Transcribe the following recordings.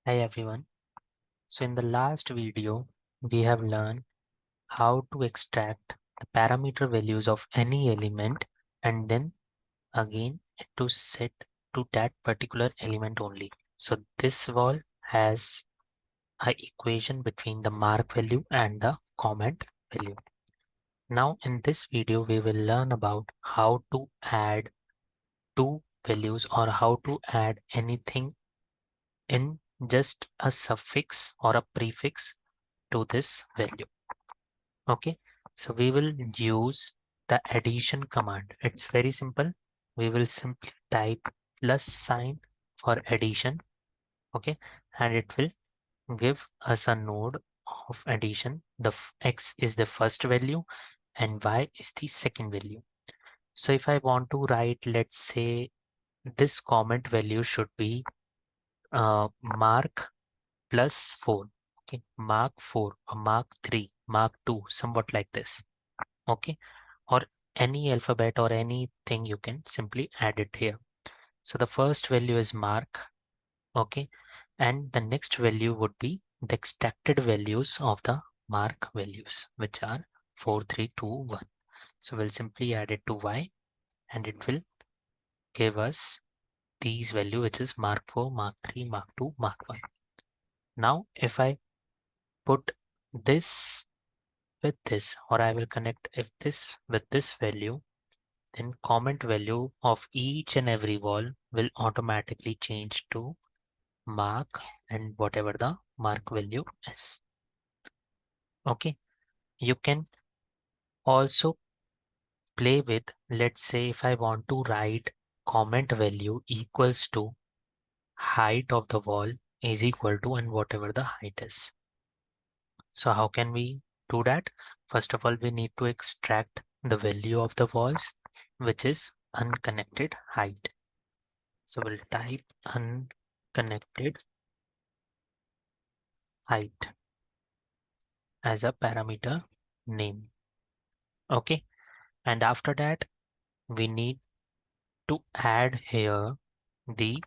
Hi everyone. So in the last video, we have learned how to extract the parameter values of any element and then again to set to that particular element only. So this wall has a equation between the mark value and the comment value. Now in this video, we will learn about how to add two values or how to add anything in just a suffix or a prefix to this value. Okay, so we will use the addition command. It's very simple. We will simply type plus sign for addition. Okay, and it will give us a node of addition. The x is the first value and y is the second value. So if I want to write, let's say this comment value should be mark plus 4. Okay, mark 4 or mark 3, mark 2, somewhat like this. Okay, or any alphabet or anything you can simply add it here. So the first value is mark. Okay, and the next value would be the extracted values of the mark values, which are 4, 3, 2, 1. So we'll simply add it to y and it will give us these value, which is mark 4, mark 3, mark 2, mark 1. Now if I put this with this, or I will connect if this with this value, then comment value of each and every wall will automatically change to mark and whatever the mark value is. Okay, you can also play with, let's say if I want to write comment value equals to height of the wall is equal to and whatever the height is. So how can we do that? First of all, we need to extract the value of the walls, which is unconnected height. So we'll type unconnected height as a parameter name. Okay, and after that we need to add here the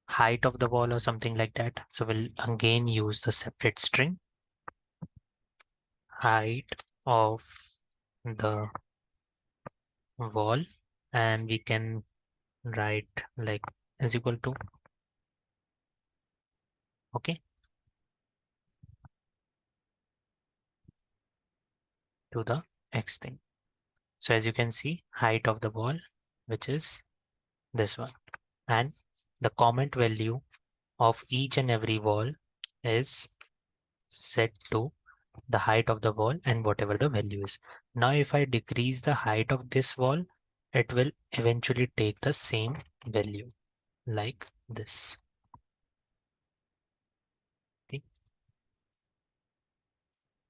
height of the wall or something like that. So we'll again use the separate string height of the wall, and we can write like is equal to, okay, to the x thing. So as you can see, height of the wall, which is this one, and the comment value of each and every wall is set to the height of the wall and whatever the value is. Now if I decrease the height of this wall, it will eventually take the same value like this.